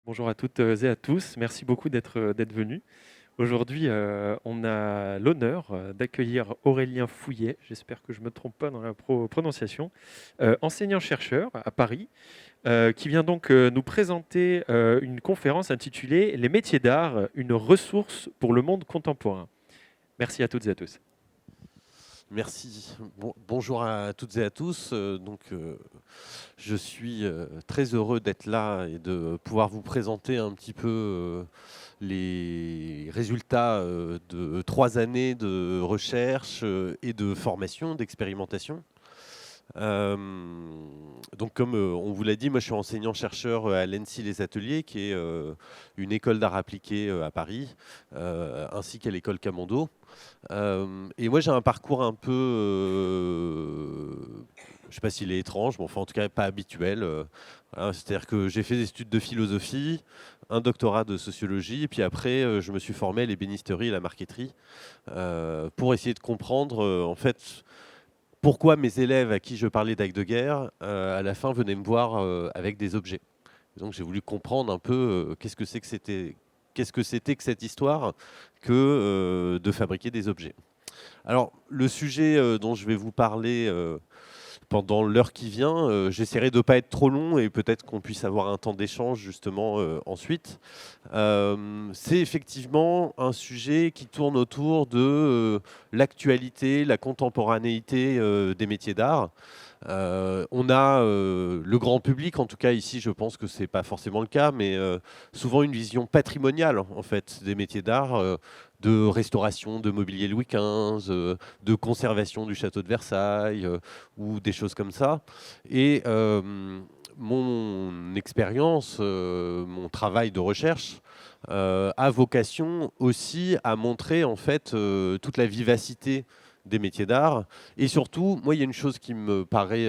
Bonjour à toutes et à tous. Merci beaucoup d'être venus. Aujourd'hui, on a l'honneur d'accueillir Aurélien Fouillet, j'espère que je ne me trompe pas dans la prononciation, enseignant-chercheur à Paris, qui vient donc nous présenter une conférence intitulée «Les métiers d'art, une ressource pour le monde contemporain». Merci à toutes et à tous. Merci. Bonjour à toutes et à tous. Je suis très heureux d'être là et de pouvoir vous présenter un petit peu les résultats de 3 années de recherche et de formation, d'expérimentation. Euh, Comme on vous l'a dit, moi je suis enseignant-chercheur à l'ENSI Les Ateliers, qui est une école d'art appliqué à Paris, ainsi qu'à l'école Camondo. Et moi, j'ai un parcours un peu, je ne sais pas s'il est étrange, mais enfin, en tout cas, pas habituel. Voilà. C'est-à-dire que j'ai fait des études de philosophie, un doctorat de sociologie, et puis après, je me suis formé à l'ébénisterie et la marqueterie pour essayer de comprendre, en fait, pourquoi mes élèves à qui je parlais d'Heidegger, à la fin, venaient me voir avec des objets. Donc j'ai voulu comprendre un peu qu'est-ce que c'était que cette histoire que de fabriquer des objets. Alors le sujet dont je vais vous parler pendant l'heure qui vient, j'essaierai de ne pas être trop long et peut-être qu'on puisse avoir un temps d'échange justement ensuite. C'est effectivement un sujet qui tourne autour de l'actualité, la contemporanéité des métiers d'art. On a le grand public, en tout cas ici, je pense que c'est pas forcément le cas, mais souvent une vision patrimoniale en fait des métiers d'art, de restauration de mobilier Louis XV, de conservation du château de Versailles ou des choses comme ça. Et mon expérience, mon travail de recherche a vocation aussi à montrer en fait toute la vivacité des métiers d'art. Et surtout, moi, il y a une chose qui me paraît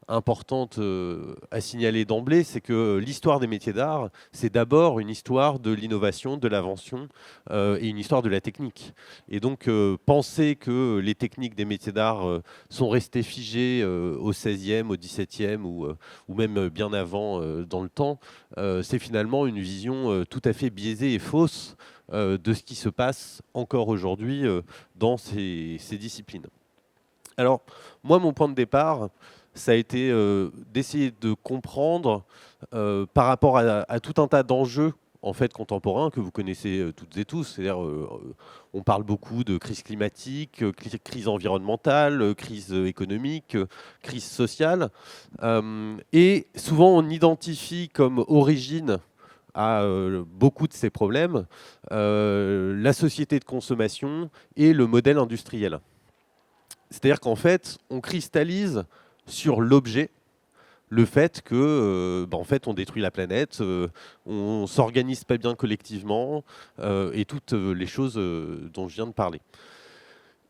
importante à signaler d'emblée, c'est que l'histoire des métiers d'art, c'est d'abord une histoire de l'innovation, de l'invention et une histoire de la technique. Et donc, penser que les techniques des métiers d'art sont restées figées au XVIe, au XVIIe ou même bien avant dans le temps, c'est finalement une vision tout à fait biaisée et fausse de ce qui se passe encore aujourd'hui dans ces disciplines. Alors, moi, mon point de départ, ça a été d'essayer de comprendre par rapport à tout un tas d'enjeux en fait contemporains que vous connaissez toutes et tous. C'est-à-dire, on parle beaucoup de crise climatique, crise environnementale, crise économique, crise sociale, et souvent on identifie comme origine à beaucoup de ces problèmes la société de consommation et le modèle industriel. C'est-à-dire qu'en fait, on cristallise sur l'objet le fait que, en fait, on détruit la planète, on s'organise pas bien collectivement, et toutes les choses dont je viens de parler.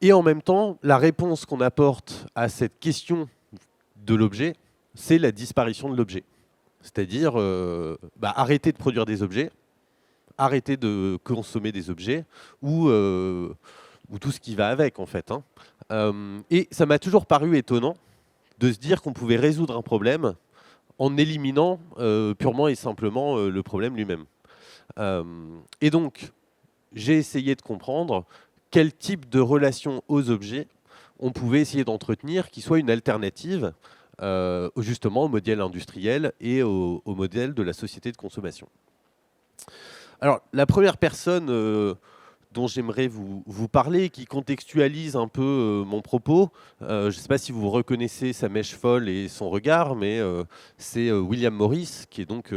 Et en même temps, la réponse qu'on apporte à cette question de l'objet, c'est la disparition de l'objet. C'est-à-dire arrêter de produire des objets, arrêter de consommer des objets, ou tout ce qui va avec, en fait. Hein. Et ça m'a toujours paru étonnant de se dire qu'on pouvait résoudre un problème en éliminant purement et simplement le problème lui-même. Et donc, j'ai essayé de comprendre quel type de relation aux objets on pouvait essayer d'entretenir qui soit une alternative justement au modèle industriel et au modèle de la société de consommation. Alors, la première personne dont j'aimerais vous parler, qui contextualise un peu mon propos. Je ne sais pas si vous reconnaissez sa mèche folle et son regard, mais c'est William Morris, qui est donc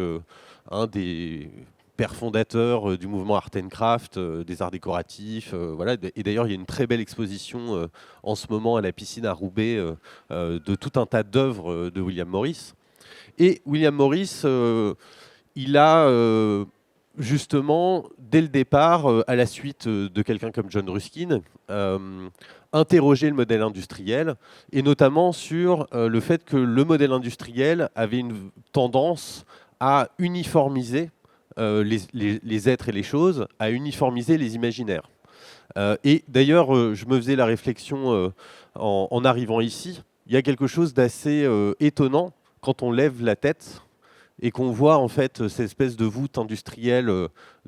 un des pères fondateurs du mouvement Art and Craft, des arts décoratifs. Voilà. Et d'ailleurs, il y a une très belle exposition en ce moment à la piscine à Roubaix de tout un tas d'œuvres de William Morris. Et William Morris, il a justement, dès le départ, à la suite de quelqu'un comme John Ruskin, interrogé le modèle industriel, et notamment sur le fait que le modèle industriel avait une tendance à uniformiser les êtres et les choses, à uniformiser les imaginaires. Et d'ailleurs, je me faisais la réflexion en arrivant ici, il y a quelque chose d'assez étonnant quand on lève la tête et qu'on voit en fait cette espèce de voûte industrielle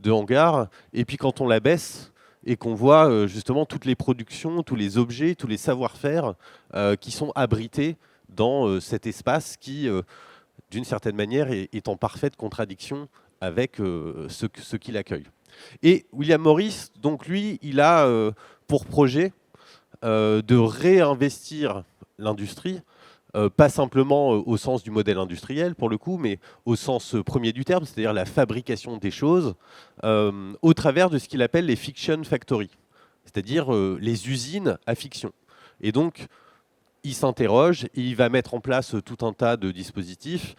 de hangar, et puis quand on la baisse et qu'on voit justement toutes les productions, tous les objets, tous les savoir-faire qui sont abrités dans cet espace qui, d'une certaine manière, est en parfaite contradiction avec ce qui l'accueille. Et William Morris, donc lui, il a pour projet de réinvestir l'industrie, pas simplement au sens du modèle industriel pour le coup, mais au sens premier du terme, c'est-à-dire la fabrication des choses, au travers de ce qu'il appelle les fiction factories, c'est-à-dire les usines à fiction. Et donc, il s'interroge et il va mettre en place tout un tas de dispositifs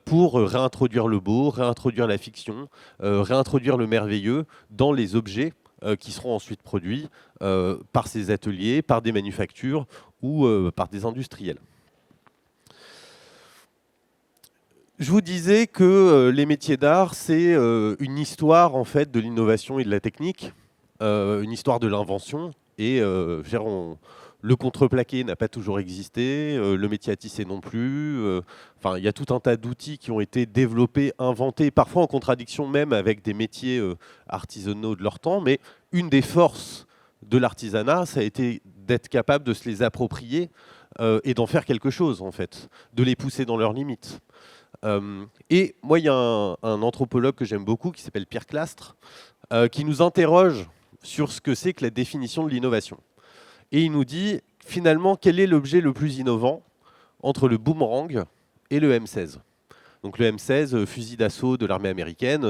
pour réintroduire le beau, réintroduire la fiction, réintroduire le merveilleux dans les objets qui seront ensuite produits par ces ateliers, par des manufactures ou par des industriels. Je vous disais que les métiers d'art, c'est une histoire en fait de l'innovation et de la technique, une histoire de l'invention. Et le contreplaqué n'a pas toujours existé, le métier à tisser non plus. Enfin, il y a tout un tas d'outils qui ont été développés, inventés, parfois en contradiction même avec des métiers artisanaux de leur temps. Mais une des forces de l'artisanat, ça a été d'être capable de se les approprier et d'en faire quelque chose, en fait, de les pousser dans leurs limites. Et moi, il y a un anthropologue que j'aime beaucoup qui s'appelle Pierre Clastre, qui nous interroge sur ce que c'est que la définition de l'innovation. Et il nous dit, finalement, quel est l'objet le plus innovant entre le boomerang et le M16 ? Donc le M16, fusil d'assaut de l'armée américaine,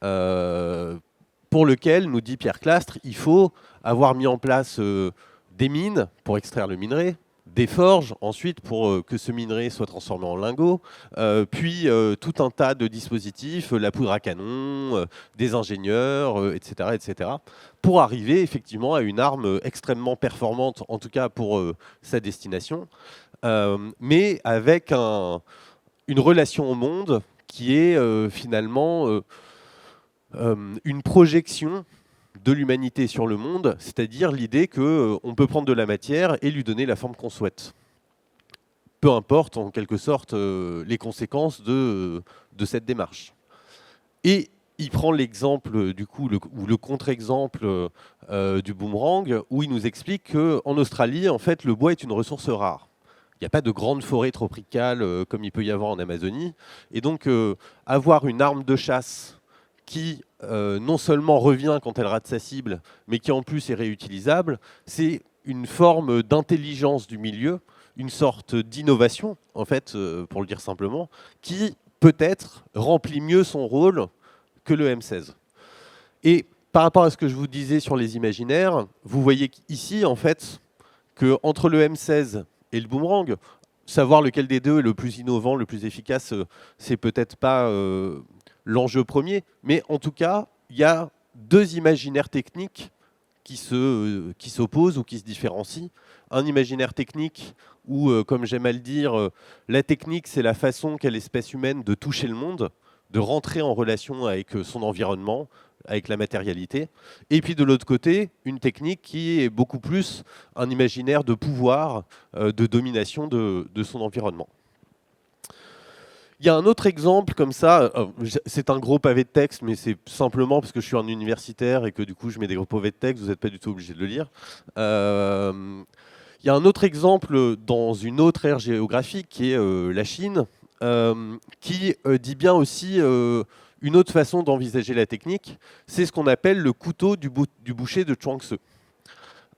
pour lequel, nous dit Pierre Clastre, il faut avoir mis en place des mines pour extraire le minerai, des forges ensuite pour que ce minerai soit transformé en lingots, puis tout un tas de dispositifs, la poudre à canon, des ingénieurs, etc., etc., pour arriver effectivement à une arme extrêmement performante, en tout cas pour sa destination, mais avec une relation au monde qui est finalement une projection de l'humanité sur le monde, c'est-à-dire l'idée qu'on peut prendre de la matière et lui donner la forme qu'on souhaite. Peu importe, en quelque sorte, les conséquences de cette démarche. Et il prend l'exemple, du coup, ou le contre-exemple du boomerang, où il nous explique qu'en Australie, en fait, le bois est une ressource rare. Il n'y a pas de grandes forêts tropicales comme il peut y avoir en Amazonie. Et donc, avoir une arme de chasse qui non seulement revient quand elle rate sa cible, mais qui en plus est réutilisable, c'est une forme d'intelligence du milieu, une sorte d'innovation, en fait, pour le dire simplement, qui peut-être remplit mieux son rôle que le M16. Et par rapport à ce que je vous disais sur les imaginaires, vous voyez ici, en fait, qu'entre le M16 et le boomerang, savoir lequel des deux est le plus innovant, le plus efficace, c'est peut-être pas l'enjeu premier, mais en tout cas, il y a deux imaginaires techniques qui s'opposent ou qui se différencient. Un imaginaire technique où, comme j'aime à le dire, la technique, c'est la façon qu'a l'espèce humaine de toucher le monde, de rentrer en relation avec son environnement, avec la matérialité. Et puis de l'autre côté, une technique qui est beaucoup plus un imaginaire de pouvoir, de domination de son environnement. Il y a un autre exemple comme ça, c'est un gros pavé de texte, mais c'est simplement parce que je suis un universitaire et que du coup je mets des gros pavés de texte, vous n'êtes pas du tout obligé de le lire. Il y a un autre exemple dans une autre ère géographique qui est la Chine, qui dit bien aussi une autre façon d'envisager la technique, c'est ce qu'on appelle le couteau du boucher de Chuang-Tzu.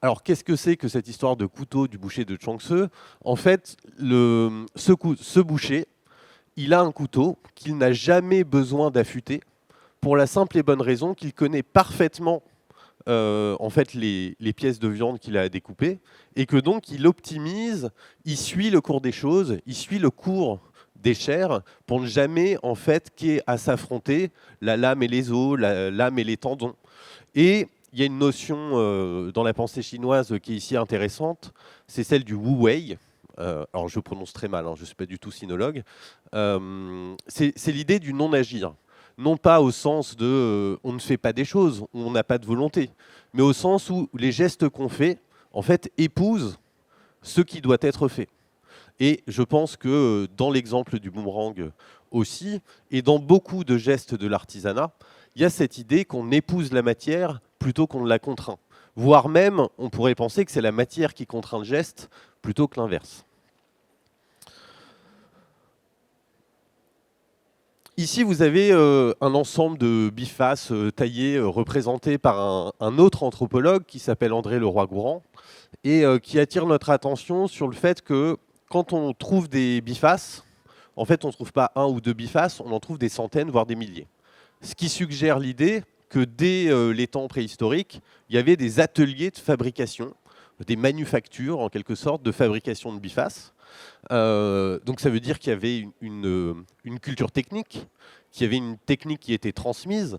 Alors, qu'est-ce que c'est que cette histoire de couteau du boucher de Chuang-Tzu ? En fait, ce boucher, il a un couteau qu'il n'a jamais besoin d'affûter pour la simple et bonne raison qu'il connaît parfaitement en fait, les pièces de viande qu'il a à découper et que donc il optimise, il suit le cours des choses, il suit le cours des chairs pour ne jamais en fait qu'ait à s'affronter la lame et les os, la lame et les tendons. Et il y a une notion dans la pensée chinoise qui est ici intéressante, c'est celle du Wu Wei. Alors je prononce très mal, hein, je ne suis pas du tout sinologue. C'est l'idée du non-agir. Non pas au sens de on ne fait pas des choses, on n'a pas de volonté, mais au sens où les gestes qu'on fait, en fait, épousent ce qui doit être fait. Et je pense que dans l'exemple du boomerang aussi, et dans beaucoup de gestes de l'artisanat, il y a cette idée qu'on épouse la matière plutôt qu'on ne la contraint. Voire même, on pourrait penser que c'est la matière qui contraint le geste plutôt que l'inverse. Ici, vous avez un ensemble de bifaces taillées, représentés par un autre anthropologue qui s'appelle André Leroi-Gourhan, et qui attire notre attention sur le fait que quand on trouve des bifaces, en fait, on ne trouve pas un ou deux bifaces, on en trouve des centaines, voire des milliers. Ce qui suggère l'idée que dès les temps préhistoriques, il y avait des ateliers de fabrication, des manufactures, en quelque sorte, de fabrication de bifaces. Donc ça veut dire qu'il y avait une culture technique, qu'il y avait une technique qui était transmise,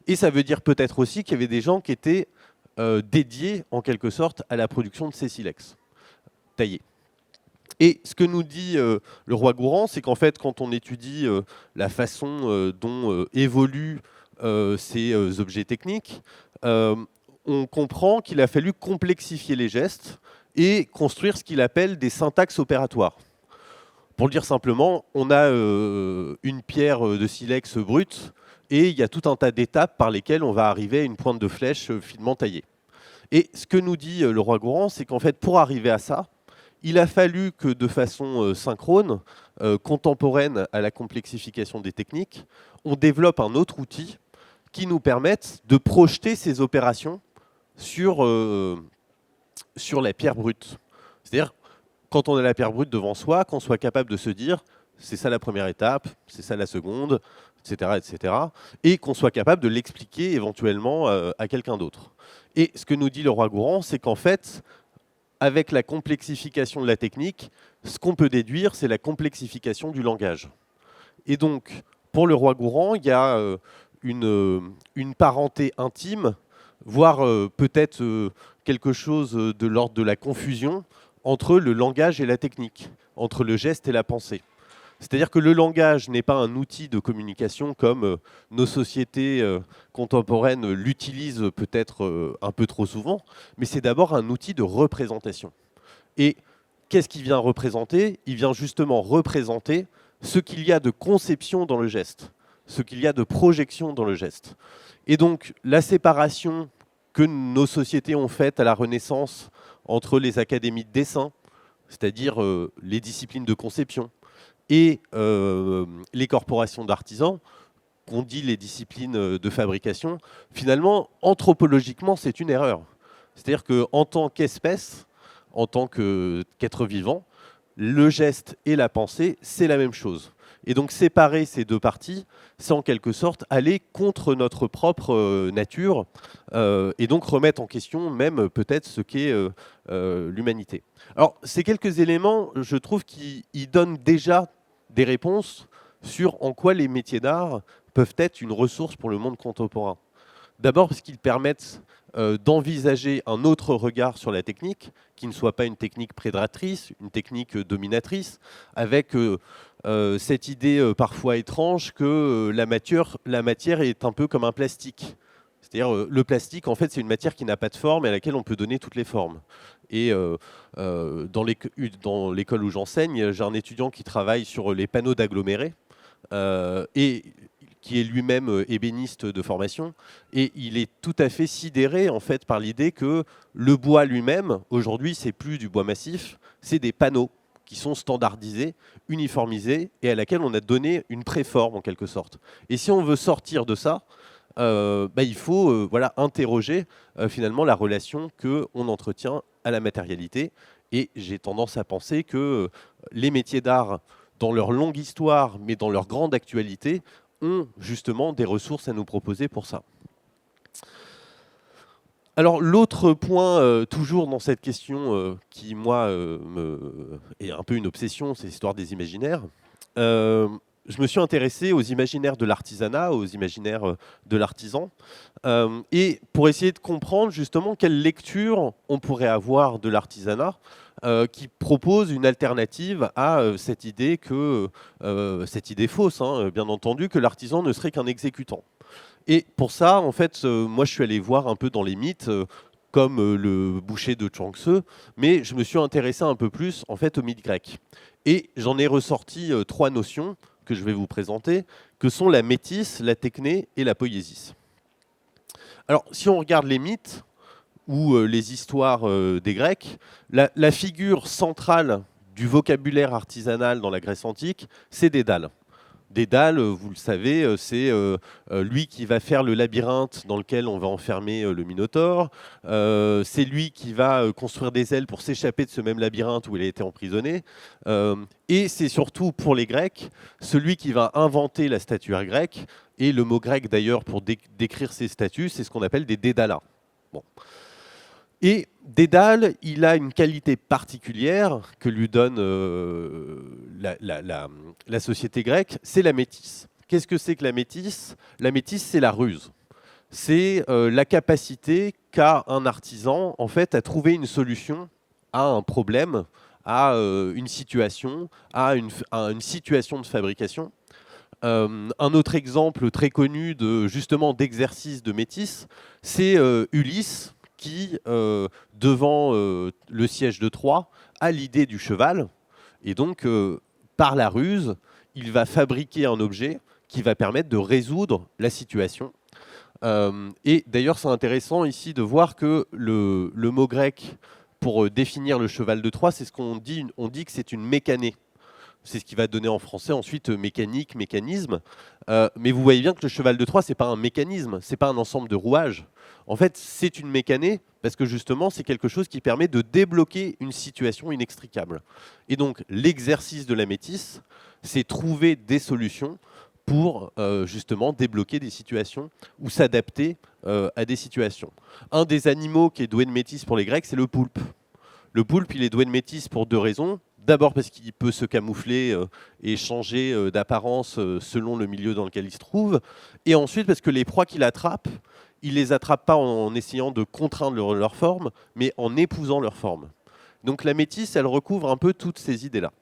et ça veut dire peut-être aussi qu'il y avait des gens qui étaient dédiés, en quelque sorte, à la production de ces silex taillés. Et ce que nous dit Leroi-Gourhan, c'est qu'en fait, quand on étudie la façon dont évoluent ces objets techniques, on comprend qu'il a fallu complexifier les gestes et construire ce qu'il appelle des syntaxes opératoires. Pour le dire simplement, on a une pierre de silex brute et il y a tout un tas d'étapes par lesquelles on va arriver à une pointe de flèche finement taillée. Et ce que nous dit Leroi-Gourhan, c'est qu'en fait, pour arriver à ça, il a fallu que de façon synchrone, contemporaine à la complexification des techniques, on développe un autre outil qui nous permette de projeter ces opérations sur la pierre brute. C'est-à-dire, quand on a la pierre brute devant soi, qu'on soit capable de se dire c'est ça la première étape, c'est ça la seconde, etc., etc., et qu'on soit capable de l'expliquer éventuellement à quelqu'un d'autre. Et ce que nous dit Leroi-Gourhan, c'est qu'en fait, avec la complexification de la technique, ce qu'on peut déduire, c'est la complexification du langage. Et donc, pour Leroi-Gourhan, il y a une parenté intime, voire peut-être quelque chose de l'ordre de la confusion entre le langage et la technique, entre le geste et la pensée. C'est-à-dire que le langage n'est pas un outil de communication comme nos sociétés contemporaines l'utilisent peut-être un peu trop souvent, mais c'est d'abord un outil de représentation. Et qu'est-ce qu'il vient représenter? Il vient justement représenter ce qu'il y a de conception dans le geste, ce qu'il y a de projection dans le geste. Et donc, la séparation que nos sociétés ont faite à la Renaissance entre les académies de dessin, c'est-à-dire les disciplines de conception, et les corporations d'artisans, qu'on dit les disciplines de fabrication, finalement, anthropologiquement, c'est une erreur. C'est-à-dire qu'en tant qu'espèce, en tant qu'être vivant, le geste et la pensée, c'est la même chose. Et donc séparer ces deux parties, c'est en quelque sorte aller contre notre propre nature et donc remettre en question même peut-être ce qu'est l'humanité. Alors ces quelques éléments, je trouve qu'ils donnent déjà des réponses sur en quoi les métiers d'art peuvent être une ressource pour le monde contemporain. D'abord parce qu'ils permettent d'envisager un autre regard sur la technique, qui ne soit pas une technique prédatrice, une technique dominatrice, avec cette idée parfois étrange que la matière est un peu comme un plastique. C'est-à-dire le plastique, en fait, c'est une matière qui n'a pas de forme et à laquelle on peut donner toutes les formes. Et dans l'école où j'enseigne, j'ai un étudiant qui travaille sur les panneaux d'agglomérés et qui est lui-même ébéniste de formation, et il est tout à fait sidéré en fait par l'idée que le bois lui-même, aujourd'hui, c'est plus du bois massif, c'est des panneaux qui sont standardisés, uniformisés, et à laquelle on a donné une préforme en quelque sorte. Et si on veut sortir de ça, il faut voilà, interroger finalement la relation qu'on entretient à la matérialité. Et j'ai tendance à penser que les métiers d'art, dans leur longue histoire, mais dans leur grande actualité, ont justement des ressources à nous proposer pour ça. Alors l'autre point, toujours dans cette question qui, moi, est un peu une obsession, c'est l'histoire des imaginaires. Je me suis intéressé aux imaginaires de l'artisanat, aux imaginaires de l'artisan, et pour essayer de comprendre justement quelle lecture on pourrait avoir de l'artisanat, qui propose une alternative à cette idée cette idée fausse, hein, bien entendu, que l'artisan ne serait qu'un exécutant. Et pour ça, en fait, moi, je suis allé voir un peu dans les mythes, comme le boucher de Chuang Tzu, mais je me suis intéressé un peu plus, en fait, aux mythes grecs. Et j'en ai ressorti 3 notions que je vais vous présenter, que sont la métisse, la techné et la poiesis. Alors, si on regarde les mythes ou les histoires des Grecs, la figure centrale du vocabulaire artisanal dans la Grèce antique, c'est Dédale. Dédale, vous le savez, c'est lui qui va faire le labyrinthe dans lequel on va enfermer le Minotaure. C'est lui qui va construire des ailes pour s'échapper de ce même labyrinthe où il a été emprisonné. Et c'est surtout pour les Grecs, celui qui va inventer la statuaire grecque. Et le mot grec d'ailleurs pour décrire ces statues, c'est ce qu'on appelle des dédalas. Bon. Et Dédale, il a une qualité particulière que lui donne la société grecque, c'est la métisse. Qu'est-ce que c'est que la métisse? La métisse, c'est la ruse. C'est la capacité qu'a un artisan en fait, à trouver une solution à un problème, à une situation, à une situation de fabrication. Un autre exemple très connu d'exercice de métisse, c'est Ulysse, qui, devant le siège de Troie, a l'idée du cheval. Et donc, par la ruse, il va fabriquer un objet qui va permettre de résoudre la situation. Et d'ailleurs, c'est intéressant ici de voir que le mot grec pour définir le cheval de Troie, c'est ce qu'on dit, on dit que c'est une mécanée. C'est ce qui va donner en français ensuite mécanique, mécanisme. Mais vous voyez bien que le cheval de Troie, ce n'est pas un mécanisme, ce n'est pas un ensemble de rouages. En fait, c'est une mécanée parce que justement, c'est quelque chose qui permet de débloquer une situation inextricable. Et donc, l'exercice de la métisse, c'est trouver des solutions pour justement débloquer des situations ou s'adapter à des situations. Un des animaux qui est doué de métisse pour les Grecs, c'est le poulpe. Le poulpe, il est doué de métisse pour 2 raisons. D'abord parce qu'il peut se camoufler et changer d'apparence selon le milieu dans lequel il se trouve. Et ensuite parce que les proies qu'il attrape, il les attrape pas en essayant de contraindre leur forme, mais en épousant leur forme. Donc la métisse, elle recouvre un peu toutes ces idées-là.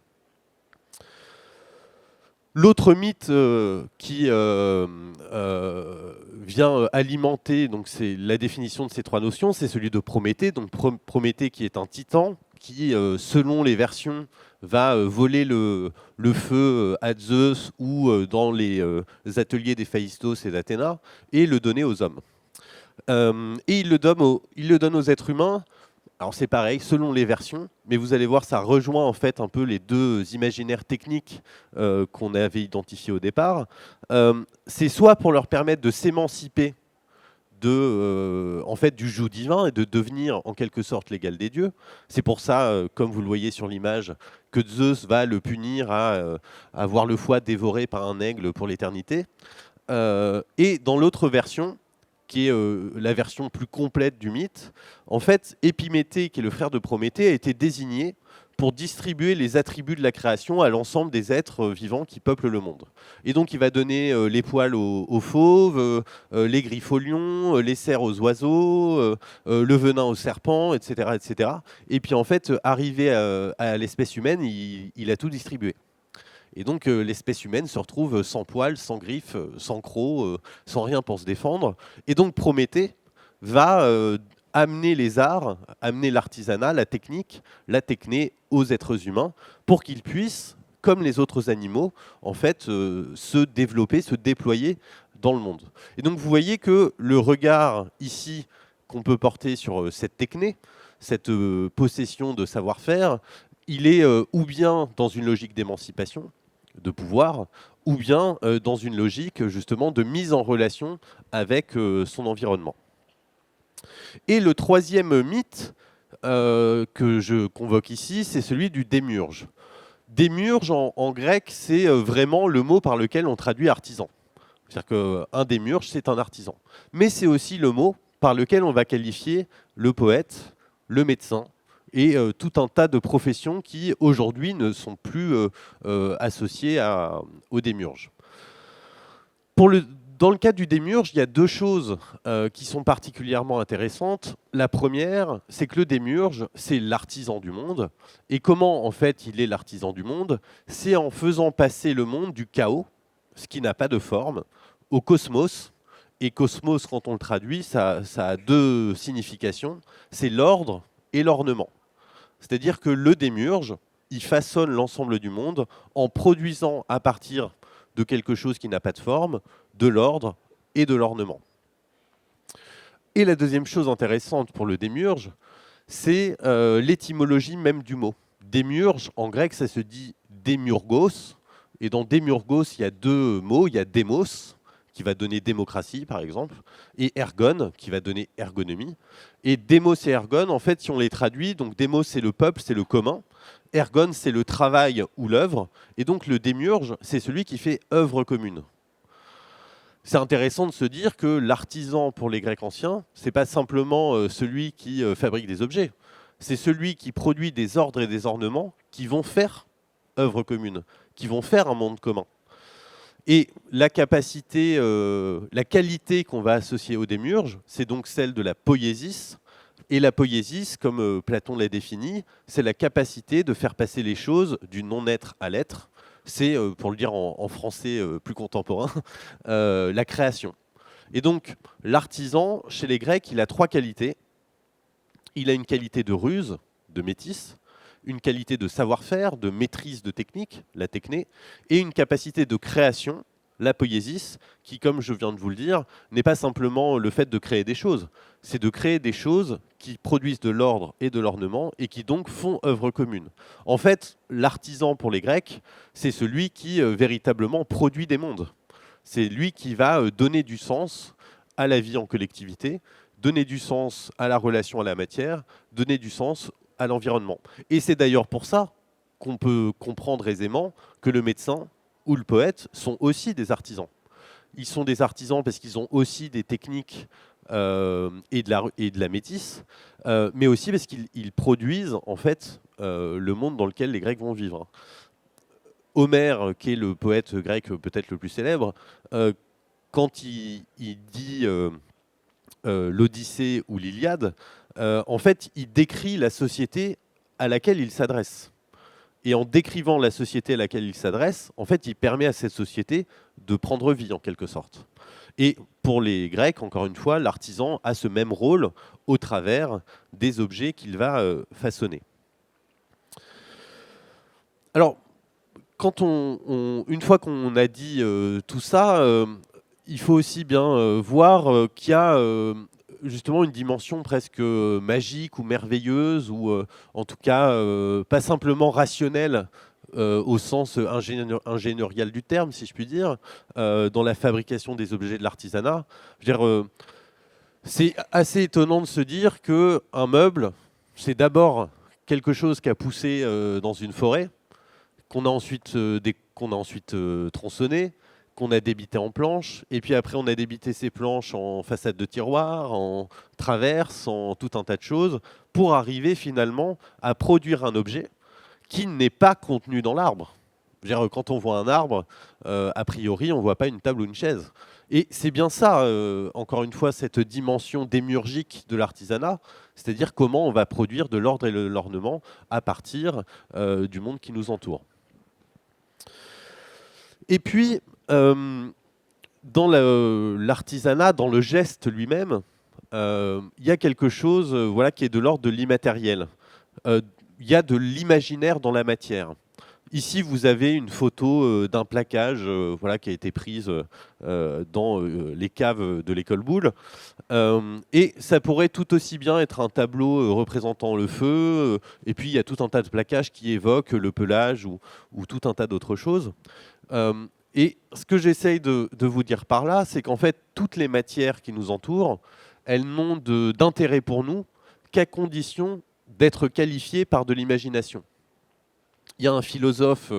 L'autre mythe qui vient alimenter, donc c'est la définition de ces 3 notions, c'est celui de Prométhée. Donc Prométhée qui est un titan, qui, selon les versions, va voler le feu à Zeus ou dans les ateliers d'Héphaïstos et d'Athéna et le donner aux hommes. Et il le donne aux êtres humains. Alors c'est pareil, selon les versions, mais vous allez voir, ça rejoint en fait un peu les 2 imaginaires techniques qu'on avait identifiés au départ. C'est soit pour leur permettre de s'émanciper en fait, du joug divin et de devenir en quelque sorte l'égal des dieux. C'est pour ça, comme vous le voyez sur l'image, que Zeus va le punir à avoir le foie dévoré par un aigle pour l'éternité. Et dans l'autre version, qui est la version plus complète du mythe, en fait, Épiméthée, qui est le frère de Prométhée, a été désigné pour distribuer les attributs de la création à l'ensemble des êtres vivants qui peuplent le monde. Et donc il va donner les poils aux fauves, les griffes aux lions, les cerfs aux oiseaux, le venin aux serpents, etc., etc. Et puis en fait, arrivé à l'espèce humaine, il a tout distribué. Et donc l'espèce humaine se retrouve sans poils, sans griffes, sans crocs, sans rien pour se défendre. Et donc Prométhée va amener les arts, amener l'artisanat, la technique, la techné aux êtres humains pour qu'ils puissent, comme les autres animaux, en fait, se développer, se déployer dans le monde. Et donc vous voyez que le regard ici qu'on peut porter sur cette techné, cette possession de savoir-faire, il est ou bien dans une logique d'émancipation, de pouvoir, ou bien dans une logique justement de mise en relation avec son environnement. Et le 3e mythe que je convoque ici, c'est celui du démiurge. Démiurge en grec, c'est vraiment le mot par lequel on traduit artisan. C'est-à-dire qu'un démiurge, c'est un artisan. Mais c'est aussi le mot par lequel on va qualifier le poète, le médecin, et tout un tas de professions qui, aujourd'hui, ne sont plus associées au démiurge. Dans le cas du démiurge, il y a 2 choses qui sont particulièrement intéressantes. La première, c'est que le démiurge, c'est l'artisan du monde. Et comment, en fait, il est l'artisan du monde? C'est en faisant passer le monde du chaos, ce qui n'a pas de forme, au cosmos. Et cosmos, quand on le traduit, ça a 2 significations. C'est l'ordre et l'ornement. C'est-à-dire que le démiurge, il façonne l'ensemble du monde en produisant à partir de quelque chose qui n'a pas de forme, de l'ordre et de l'ornement. Et la deuxième chose intéressante pour le démiurge, c'est l'étymologie même du mot. Démiurge, en grec, ça se dit démurgos. Et dans démurgos, il y a deux mots. Il y a démos, qui va donner démocratie, par exemple, et ergon, qui va donner ergonomie. Et démos et ergon, en fait, si on les traduit, donc démos, c'est le peuple, c'est le commun. Ergon, c'est le travail ou l'œuvre. Et donc le démiurge, c'est celui qui fait œuvre commune. C'est intéressant de se dire que l'artisan pour les Grecs anciens, ce n'est pas simplement celui qui fabrique des objets, c'est celui qui produit des ordres et des ornements qui vont faire œuvre commune, qui vont faire un monde commun. Et la capacité, la qualité qu'on va associer au démiurge, c'est donc celle de la poiesis. Et la poiesis, comme Platon l'a défini, c'est la capacité de faire passer les choses du non-être à l'être. C'est, pour le dire en français plus contemporain, la création. Et donc, l'artisan, chez les Grecs, il a trois qualités. Il a une qualité de ruse, de métis, une qualité de savoir-faire, de maîtrise de technique, la techné, et une capacité de création, la poiesis, qui, comme je viens de vous le dire, n'est pas simplement le fait de créer des choses, c'est de créer des choses qui produisent de l'ordre et de l'ornement et qui donc font œuvre commune. En fait, l'artisan pour les Grecs, c'est celui qui véritablement produit des mondes. C'est lui qui va donner du sens à la vie en collectivité, donner du sens à la relation à la matière, donner du sens à l'environnement. Et c'est d'ailleurs pour ça qu'on peut comprendre aisément que le médecin ou le poète sont aussi des artisans. Ils sont des artisans parce qu'ils ont aussi des techniques et de la métisse, mais aussi parce qu'ils produisent en fait le monde dans lequel les Grecs vont vivre. Homère, qui est le poète grec peut-être le plus célèbre, quand il dit l'Odyssée ou l'Iliade, en fait, il décrit la société à laquelle il s'adresse. Et en décrivant la société à laquelle il s'adresse, en fait, il permet à cette société de prendre vie, en quelque sorte. Et pour les Grecs, encore une fois, l'artisan a ce même rôle au travers des objets qu'il va façonner. Alors, une fois qu'on a dit tout ça, il faut aussi bien voir qu'il y a justement une dimension presque magique ou merveilleuse, ou en tout cas pas simplement rationnelle au sens ingénierial du terme, si je puis dire, dans la fabrication des objets de l'artisanat. C'est assez étonnant de se dire qu'un meuble, c'est d'abord quelque chose qui a poussé dans une forêt, qu'on a ensuite, tronçonné, qu'on a débité en planches, et puis après on a débité ces planches en façade de tiroir, en traverse, en tout un tas de choses, pour arriver finalement à produire un objet qui n'est pas contenu dans l'arbre. Quand on voit un arbre, a priori, on ne voit pas une table ou une chaise. Et c'est bien ça, encore une fois, cette dimension démiurgique de l'artisanat, c'est-à-dire comment on va produire de l'ordre et de l'ornement à partir du monde qui nous entoure. Et puis, dans l'artisanat, dans le geste lui-même, il y a quelque chose qui est de l'ordre de l'immatériel. Il y a de l'imaginaire dans la matière. Ici, vous avez une photo d'un plaquage qui a été prise dans les caves de l'école Boulle. Et ça pourrait tout aussi bien être un tableau représentant le feu. Et puis, il y a tout un tas de plaquages qui évoquent le pelage ou tout un tas d'autres choses. Et ce que j'essaye de vous dire par là, c'est qu'en fait, toutes les matières qui nous entourent, elles n'ont d'intérêt pour nous qu'à condition d'être qualifiées par de l'imagination. Il y a un philosophe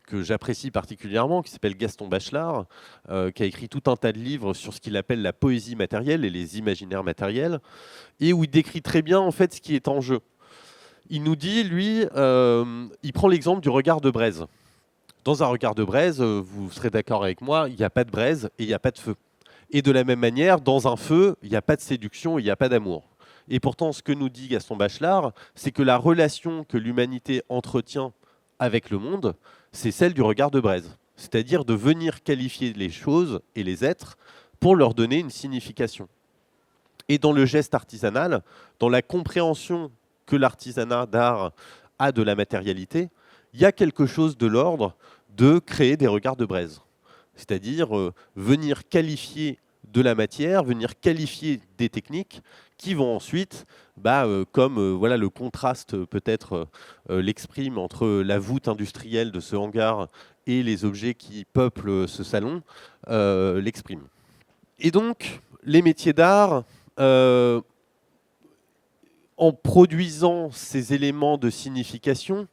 que j'apprécie particulièrement, qui s'appelle Gaston Bachelard, qui a écrit tout un tas de livres sur ce qu'il appelle la poésie matérielle et les imaginaires matériels, et où il décrit très bien en fait ce qui est en jeu. Il nous dit, lui, il prend l'exemple du regard de braise. Dans un regard de braise, vous serez d'accord avec moi, il n'y a pas de braise et il n'y a pas de feu. Et de la même manière, dans un feu, il n'y a pas de séduction et il n'y a pas d'amour. Et pourtant, ce que nous dit Gaston Bachelard, c'est que la relation que l'humanité entretient avec le monde, c'est celle du regard de braise. C'est-à-dire de venir qualifier les choses et les êtres pour leur donner une signification. Et dans le geste artisanal, dans la compréhension que l'artisanat d'art a de la matérialité, il y a quelque chose de l'ordre de créer des regards de braise. C'est-à-dire venir qualifier de la matière, venir qualifier des techniques qui vont ensuite, comme voilà, le contraste peut-être l'exprime entre la voûte industrielle de ce hangar et les objets qui peuplent ce salon, l'exprime. Et donc, les métiers d'art, en produisant ces éléments de signification,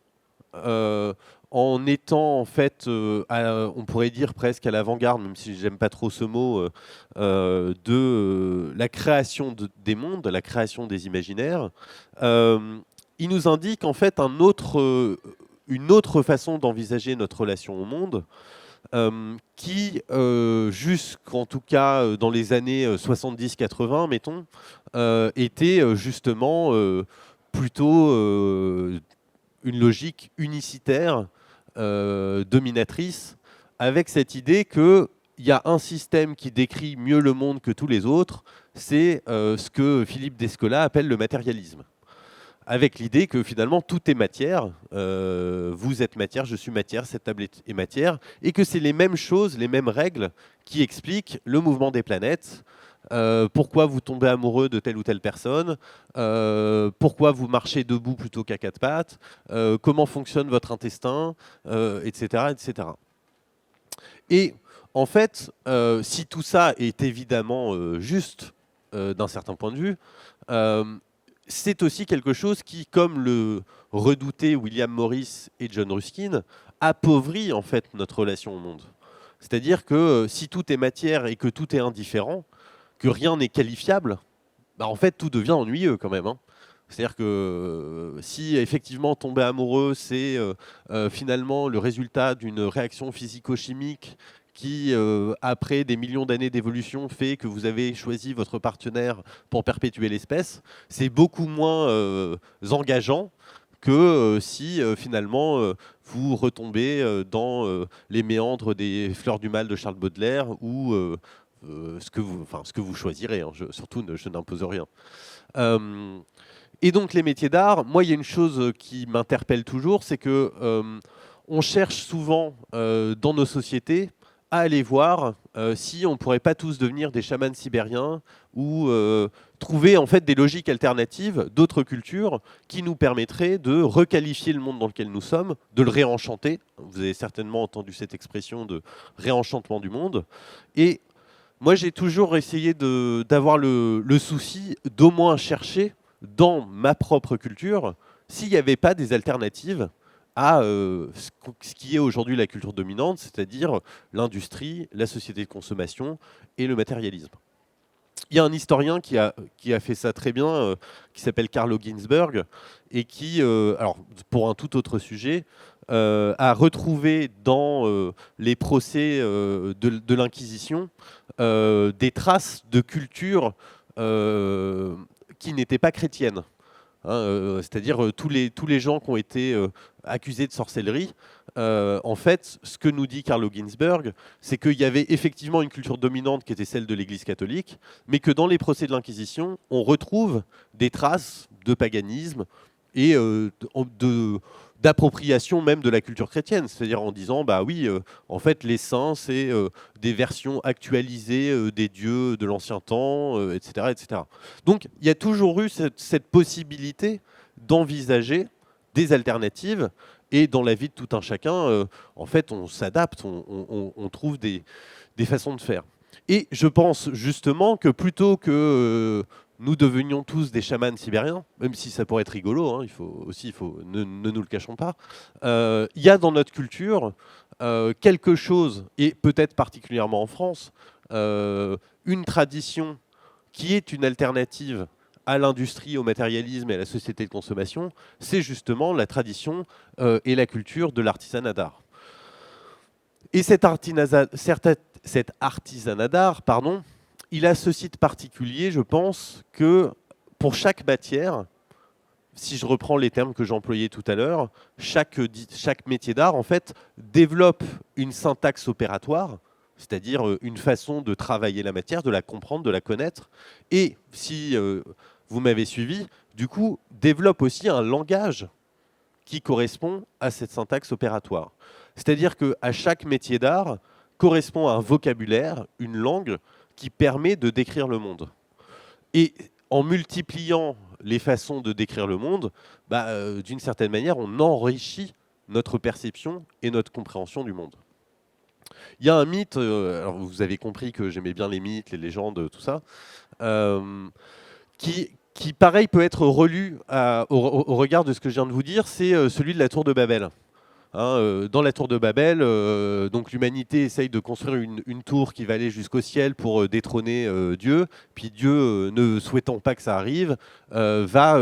en étant en fait, on pourrait dire presque à l'avant-garde, même si j'aime pas trop ce mot, de la création des mondes, de la création des imaginaires, il nous indique en fait une autre façon d'envisager notre relation au monde, qui, jusqu'en tout cas dans les années 70-80, mettons, était justement plutôt une logique unicitaire, dominatrice, avec cette idée qu'il y a un système qui décrit mieux le monde que tous les autres, c'est ce que Philippe Descola appelle le matérialisme. Avec l'idée que finalement tout est matière, vous êtes matière, je suis matière, cette table est matière, et que c'est les mêmes choses, les mêmes règles qui expliquent le mouvement des planètes, pourquoi vous tombez amoureux de telle ou telle personne, pourquoi vous marchez debout plutôt qu'à quatre pattes, comment fonctionne votre intestin, etc., etc. Et en fait, si tout ça est évidemment juste d'un certain point de vue, c'est aussi quelque chose qui, comme le redoutaient William Morris et John Ruskin, appauvrit en fait notre relation au monde. C'est-à-dire que si tout est matière et que tout est indifférent, que rien n'est qualifiable, en fait tout devient ennuyeux quand même. C'est-à-dire que si effectivement tomber amoureux, c'est finalement le résultat d'une réaction physico-chimique qui, après des millions d'années d'évolution, fait que vous avez choisi votre partenaire pour perpétuer l'espèce, c'est beaucoup moins engageant que si finalement vous retombez dans les méandres des Fleurs du Mal de Charles Baudelaire ou ce que vous choisirez. Surtout, je n'impose rien. Et donc les métiers d'art, moi il y a une chose qui m'interpelle toujours, c'est que on cherche souvent dans nos sociétés à aller voir si on ne pourrait pas tous devenir des chamans sibériens ou trouver en fait des logiques alternatives d'autres cultures qui nous permettraient de requalifier le monde dans lequel nous sommes, de le réenchanter. Vous avez certainement entendu cette expression de réenchantement du monde. Et moi j'ai toujours essayé d'avoir le souci d'au moins chercher dans ma propre culture s'il n'y avait pas des alternatives à ce qui est aujourd'hui la culture dominante, c'est-à-dire l'industrie, la société de consommation et le matérialisme. Il y a un historien qui a fait ça très bien, qui s'appelle Carlo Ginzburg, et qui, alors pour un tout autre sujet, a retrouvé dans les procès de l'Inquisition des traces de culture qui n'étaient pas chrétiennes. C'est-à-dire tous les gens qui ont été accusés de sorcellerie, en fait, ce que nous dit Carlo Ginzburg, c'est qu'il y avait effectivement une culture dominante qui était celle de l'Église catholique, mais que dans les procès de l'Inquisition, on retrouve des traces de paganisme et d'appropriation même de la culture chrétienne, c'est-à-dire en disant, bah oui, en fait, les saints, c'est des versions actualisées des dieux de l'ancien temps, etc., etc. Donc, il y a toujours eu cette possibilité d'envisager des alternatives, et dans la vie de tout un chacun, en fait, on s'adapte, on trouve des façons de faire. Et je pense justement que plutôt que nous devenions tous des chamans sibériens, même si ça pourrait être rigolo, ne nous le cachons pas, il y a dans notre culture quelque chose, et peut-être particulièrement en France, une tradition qui est une alternative à l'industrie, au matérialisme et à la société de consommation, c'est justement la tradition et la culture de l'artisanat d'art. Et cet artisanat d'art, il a ce site particulier, je pense, que pour chaque matière, si je reprends les termes que j'employais tout à l'heure, chaque métier d'art, en fait, développe une syntaxe opératoire, c'est-à-dire une façon de travailler la matière, de la comprendre, de la connaître, et si vous m'avez suivi, du coup, développe aussi un langage qui correspond à cette syntaxe opératoire. C'est-à-dire qu'à chaque métier d'art correspond à un vocabulaire, une langue qui permet de décrire le monde. Et en multipliant les façons de décrire le monde, d'une certaine manière, on enrichit notre perception et notre compréhension du monde. Il y a un mythe, alors vous avez compris que j'aimais bien les mythes, les légendes, tout ça, qui pareil, peut être relu au regard de ce que je viens de vous dire, c'est celui de la tour de Babel. Dans la tour de Babel, donc l'humanité essaye de construire une tour qui va aller jusqu'au ciel pour détrôner Dieu. Puis Dieu, ne souhaitant pas que ça arrive, va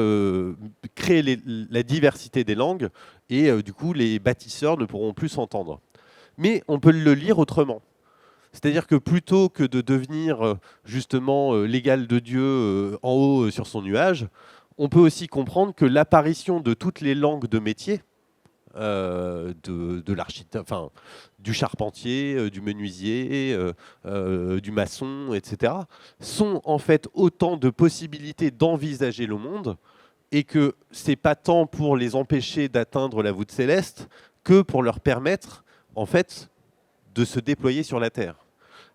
créer la diversité des langues et du coup les bâtisseurs ne pourront plus s'entendre. Mais on peut le lire autrement. C'est-à-dire que plutôt que de devenir justement l'égal de Dieu en haut sur son nuage, on peut aussi comprendre que l'apparition de toutes les langues de métier, de l'architecte, enfin, du charpentier, du menuisier, du maçon, etc., sont en fait autant de possibilités d'envisager le monde, et que c'est pas tant pour les empêcher d'atteindre la voûte céleste que pour leur permettre en fait de se déployer sur la Terre.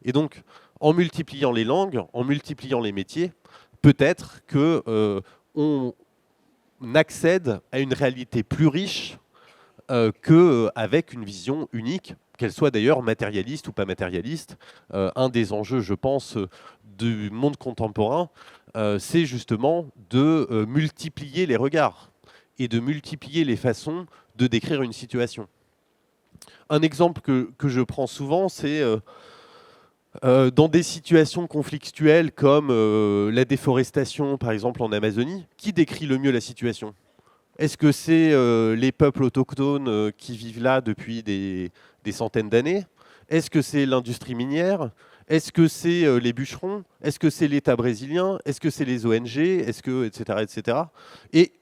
Et donc, en multipliant les langues, en multipliant les métiers, peut-être que on accède à une réalité plus riche qu'avec une vision unique, qu'elle soit d'ailleurs matérialiste ou pas matérialiste. Un des enjeux, je pense, du monde contemporain, c'est justement de multiplier les regards et de multiplier les façons de décrire une situation. Un exemple que je prends souvent, c'est dans des situations conflictuelles comme la déforestation, par exemple en Amazonie, qui décrit le mieux la situation ? Est-ce que c'est les peuples autochtones qui vivent là depuis des centaines d'années ? Est-ce que c'est l'industrie minière ? Est-ce que c'est les bûcherons ? Est-ce que c'est l'État brésilien ? Est-ce que c'est les ONG ? Est-ce que, etc., etc. Et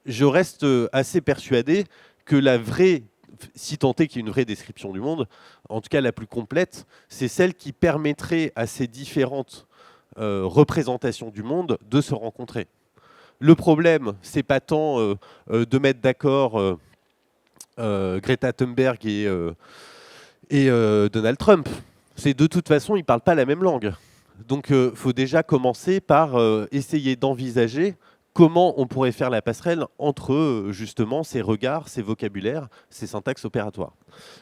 je reste assez persuadé que la vraie, si tant est qu'il y ait une vraie description du monde, en tout cas la plus complète, c'est celle qui permettrait à ces différentes représentations du monde de se rencontrer. Le problème, c'est pas tant de mettre d'accord Greta Thunberg et Donald Trump. C'est de toute façon, ils ne parlent pas la même langue. Donc, il faut déjà commencer par essayer d'envisager comment on pourrait faire la passerelle entre justement ces regards, ces vocabulaires, ces syntaxes opératoires.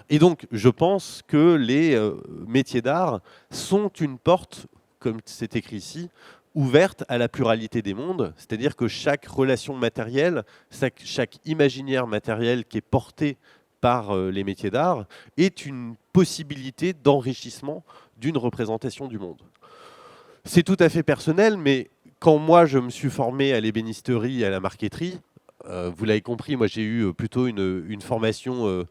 Et donc, je pense que les métiers d'art sont une porte, comme c'est écrit ici, ouverte à la pluralité des mondes, c'est-à-dire que chaque relation matérielle, chaque imaginaire matériel qui est porté par les métiers d'art est une possibilité d'enrichissement d'une représentation du monde. C'est tout à fait personnel, mais quand moi je me suis formé à l'ébénisterie et à la marqueterie, vous l'avez compris, moi j'ai eu plutôt une formation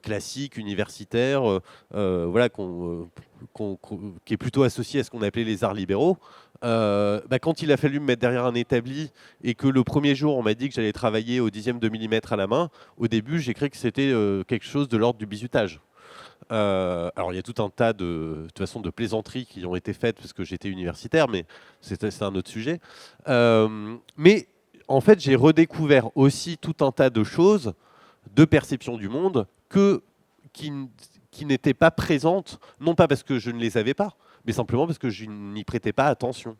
classique, universitaire, voilà, qui est plutôt associée à ce qu'on appelait les arts libéraux. Quand il a fallu me mettre derrière un établi et que le premier jour on m'a dit que j'allais travailler au dixième de millimètre à la main, au début j'ai cru que c'était quelque chose de l'ordre du bizutage. Alors il y a tout un tas de toute façon de plaisanteries qui ont été faites parce que j'étais universitaire, mais c'est un autre sujet. Mais en fait, j'ai redécouvert aussi tout un tas de choses, de perception du monde, qui n'étaient pas présentes, non pas parce que je ne les avais pas, mais simplement parce que je n'y prêtais pas attention.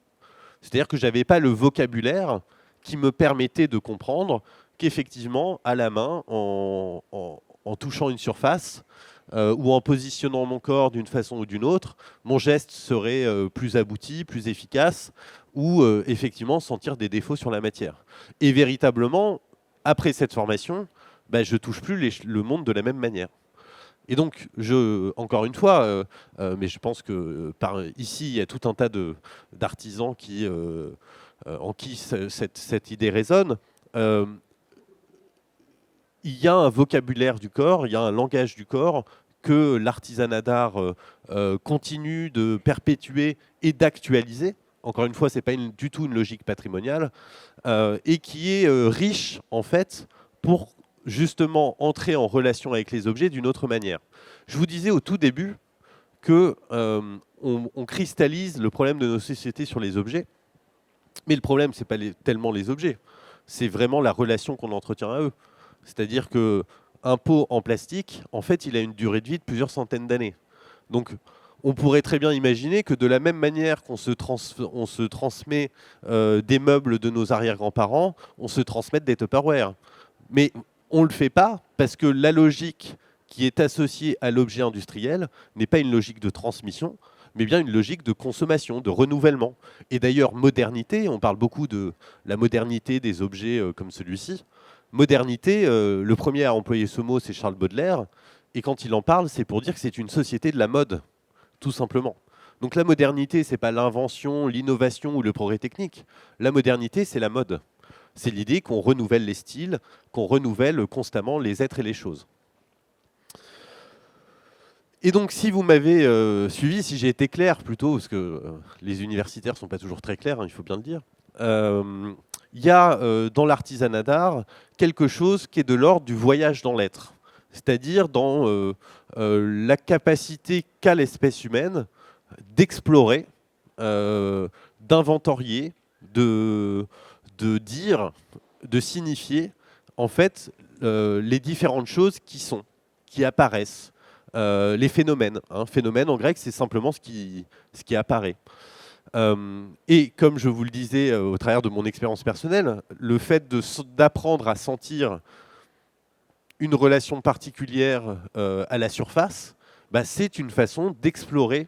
C'est-à-dire que je n'avais pas le vocabulaire qui me permettait de comprendre qu'effectivement, à la main, en touchant une surface, ou en positionnant mon corps d'une façon ou d'une autre, mon geste serait plus abouti, plus efficace, ou effectivement sentir des défauts sur la matière. Et véritablement, après cette formation, je ne touche plus le monde de la même manière. Et donc, encore une fois, mais je pense que ici, il y a tout un tas d'artisans en qui cette idée résonne. Il y a un vocabulaire du corps, il y a un langage du corps que l'artisanat d'art continue de perpétuer et d'actualiser. Encore une fois, ce n'est pas du tout une logique patrimoniale, et qui est riche, en fait, pour justement entrer en relation avec les objets d'une autre manière. Je vous disais au tout début qu'on on cristallise le problème de nos sociétés sur les objets, mais le problème, ce n'est pas tellement les objets, c'est vraiment la relation qu'on entretient à eux. C'est-à-dire qu'un pot en plastique, en fait, il a une durée de vie de plusieurs centaines d'années. Donc, on pourrait très bien imaginer que de la même manière qu'on on se transmet des meubles de nos arrière-grands-parents, on se transmette des Tupperware. Mais on ne le fait pas parce que la logique qui est associée à l'objet industriel n'est pas une logique de transmission, mais bien une logique de consommation, de renouvellement. Et d'ailleurs, modernité, on parle beaucoup de la modernité des objets comme celui-ci. Modernité, le premier à employer ce mot, c'est Charles Baudelaire. Et quand il en parle, c'est pour dire que c'est une société de la mode, tout simplement. Donc la modernité, ce n'est pas l'invention, l'innovation ou le progrès technique. La modernité, c'est la mode. C'est l'idée qu'on renouvelle les styles, qu'on renouvelle constamment les êtres et les choses. Et donc, si vous m'avez suivi, si j'ai été clair plutôt, parce que les universitaires ne sont pas toujours très clairs, hein, il faut bien le dire, il y a dans l'artisanat d'art quelque chose qui est de l'ordre du voyage dans l'être, c'est-à-dire dans la capacité qu'a l'espèce humaine d'explorer, d'inventorier, de dire, de signifier, en fait, les différentes choses qui apparaissent. Les phénomènes. Phénomène en grec, c'est simplement ce qui apparaît. Et comme je vous le disais au travers de mon expérience personnelle, le fait d'apprendre à sentir une relation particulière à la surface, bah, c'est une façon d'explorer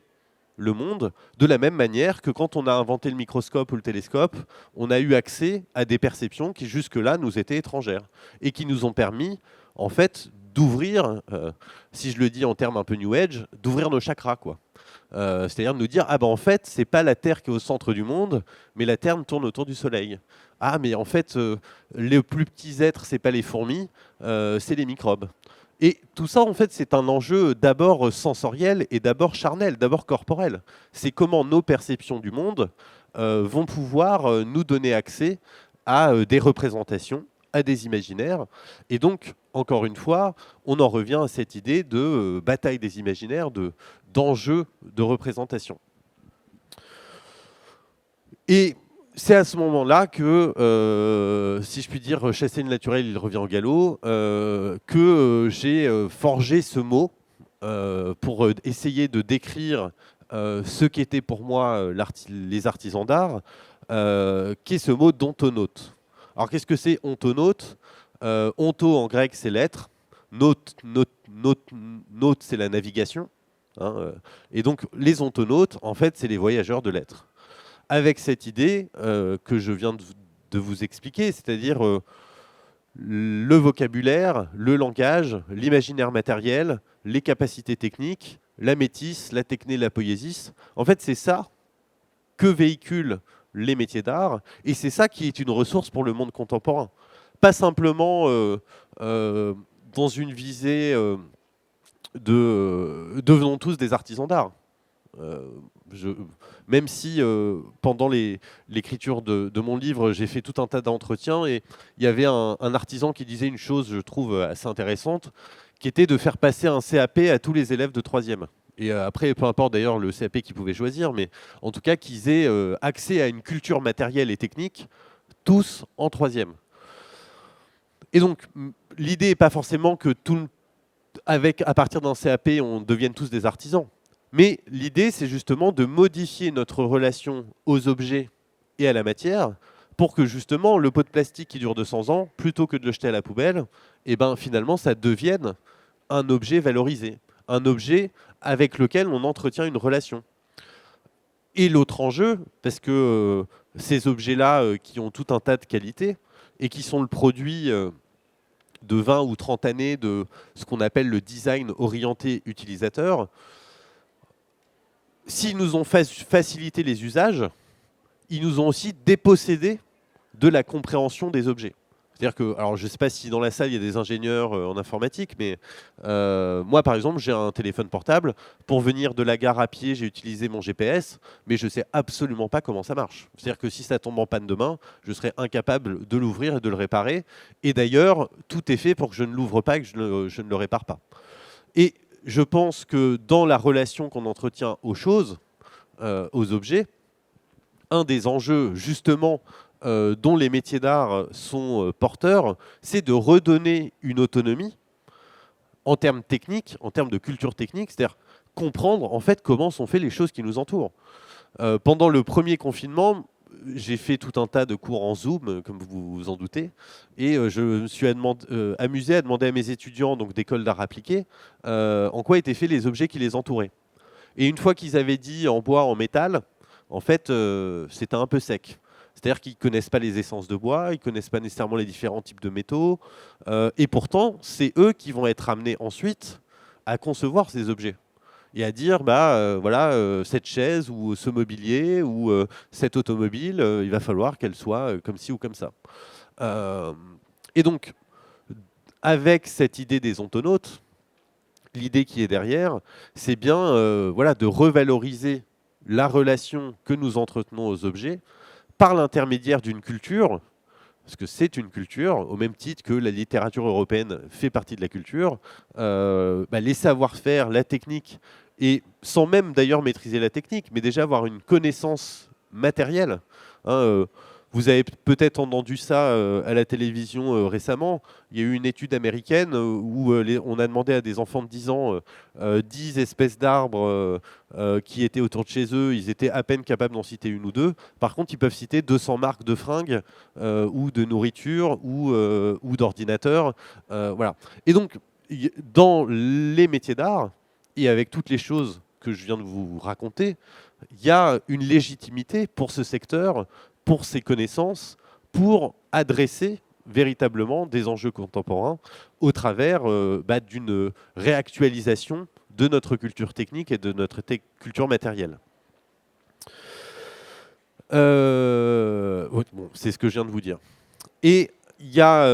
le monde de la même manière que quand on a inventé le microscope ou le télescope, on a eu accès à des perceptions qui jusque-là nous étaient étrangères et qui nous ont permis, en fait, d'ouvrir, si je le dis en termes un peu New Age, d'ouvrir nos chakras, quoi. C'est-à-dire de nous dire, ah ben en fait, c'est pas la Terre qui est au centre du monde, mais la Terre tourne autour du Soleil. Ah, mais en fait, les plus petits êtres, c'est pas les fourmis, c'est les microbes. Et tout ça, en fait, c'est un enjeu d'abord sensoriel et d'abord charnel, d'abord corporel. C'est comment nos perceptions du monde vont pouvoir nous donner accès à des représentations, à des imaginaires. Et donc, encore une fois, on en revient à cette idée de bataille des imaginaires, d'enjeu de représentation. Et c'est à ce moment-là que, si je puis dire, chasser le naturel, il revient au galop, que j'ai forgé ce mot pour essayer de décrire ce qu'étaient pour moi les artisans d'art, qui est ce mot d'ontonaute. Alors qu'est-ce que c'est ontonaute? Onto en grec, c'est l'être. Naute, c'est la navigation. Et donc les ontonautes, en fait, c'est les voyageurs de l'être. Avec cette idée que je viens de vous expliquer, c'est-à-dire le vocabulaire, le langage, l'imaginaire matériel, les capacités techniques, la métisse, la techné, la poésis. En fait, c'est ça que véhiculent les métiers d'art, et c'est ça qui est une ressource pour le monde contemporain. Pas simplement dans une visée de devenons tous des artisans d'art. Même si pendant l'écriture de mon livre, j'ai fait tout un tas d'entretiens, et il y avait un artisan qui disait une chose, je trouve, assez intéressante, qui était de faire passer un CAP à tous les élèves de 3e. Et après, peu importe d'ailleurs le CAP qu'ils pouvaient choisir, mais en tout cas qu'ils aient accès à une culture matérielle et technique, tous en 3e. Et donc, l'idée n'est pas forcément que à partir d'un CAP, on devienne tous des artisans. Mais l'idée, c'est justement de modifier notre relation aux objets et à la matière pour que justement le pot de plastique qui dure 200 ans, plutôt que de le jeter à la poubelle, eh ben, finalement, ça devienne un objet valorisé, un objet avec lequel on entretient une relation. Et l'autre enjeu, parce que ces objets-là qui ont tout un tas de qualités et qui sont le produit de 20 ou 30 années de ce qu'on appelle le design orienté utilisateur, s'ils nous ont facilité les usages, ils nous ont aussi dépossédés de la compréhension des objets. C'est-à-dire que, alors je ne sais pas si dans la salle il y a des ingénieurs en informatique, mais moi par exemple j'ai un téléphone portable. Pour venir de la gare à pied, j'ai utilisé mon GPS, mais je ne sais absolument pas comment ça marche. C'est-à-dire que si ça tombe en panne demain, je serais incapable de l'ouvrir et de le réparer. Et d'ailleurs, tout est fait pour que je ne l'ouvre pas et que je ne le répare pas. Et je pense que dans la relation qu'on entretient aux choses, aux objets, un des enjeux justement dont les métiers d'art sont porteurs, c'est de redonner une autonomie en termes techniques, en termes de culture technique, c'est-à-dire comprendre en fait comment sont faites les choses qui nous entourent. Pendant le premier confinement, j'ai fait tout un tas de cours en Zoom, comme vous vous en doutez, et je me suis amusé à demander à mes étudiants donc d'école d'art appliqué en quoi étaient faits les objets qui les entouraient. Et une fois qu'ils avaient dit en bois, en métal, en fait, c'était un peu sec. C'est-à-dire qu'ils ne connaissent pas les essences de bois, ils ne connaissent pas nécessairement les différents types de métaux, et pourtant, c'est eux qui vont être amenés ensuite à concevoir ces objets et à dire, voilà, cette chaise ou ce mobilier ou cette automobile, il va falloir qu'elle soit comme ci ou comme ça. Et donc, avec cette idée des ontonautes, l'idée qui est derrière, c'est bien voilà, de revaloriser la relation que nous entretenons aux objets par l'intermédiaire d'une culture, parce que c'est une culture, au même titre que la littérature européenne fait partie de la culture, les savoir-faire, la technique, et sans même d'ailleurs maîtriser la technique, mais déjà avoir une connaissance matérielle. Vous avez peut-être entendu ça à la télévision récemment. Il y a eu une étude américaine où on a demandé à des enfants de 10 ans 10 espèces d'arbres qui étaient autour de chez eux. Ils étaient à peine capables d'en citer une ou deux. Par contre, ils peuvent citer 200 marques de fringues ou de nourriture ou d'ordinateurs. Voilà. Et donc, dans les métiers d'art, et avec toutes les choses que je viens de vous raconter, il y a une légitimité pour ce secteur, pour ses connaissances, pour adresser véritablement des enjeux contemporains au travers d'une réactualisation de notre culture technique et de notre culture matérielle. Bon, c'est ce que je viens de vous dire. Et il y a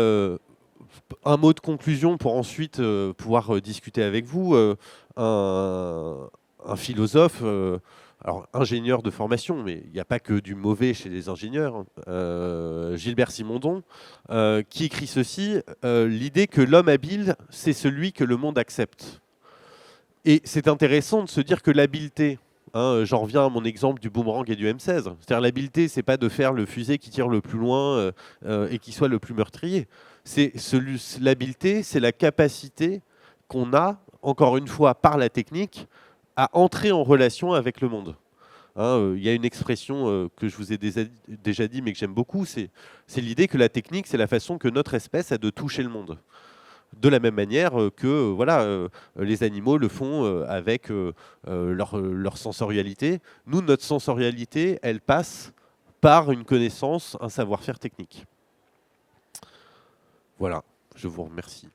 un mot de conclusion pour ensuite pouvoir discuter avec vous. Un philosophe, alors ingénieur de formation, mais il n'y a pas que du mauvais chez les ingénieurs, Gilbert Simondon, qui écrit ceci, l'idée que l'homme habile, c'est celui que le monde accepte. Et c'est intéressant de se dire que l'habileté, j'en reviens à mon exemple du boomerang et du M16, c'est-à-dire l'habileté, c'est pas de faire le fusée qui tire le plus loin et qui soit le plus meurtrier. L'habileté, c'est la capacité qu'on a, encore une fois, par la technique, à entrer en relation avec le monde. Il y a une expression que je vous ai déjà dit, mais que j'aime beaucoup, c'est l'idée que la technique, c'est la façon que notre espèce a de toucher le monde. De la même manière que voilà, les animaux le font avec leur sensorialité. Nous, notre sensorialité, elle passe par une connaissance, un savoir-faire technique. Voilà, je vous remercie.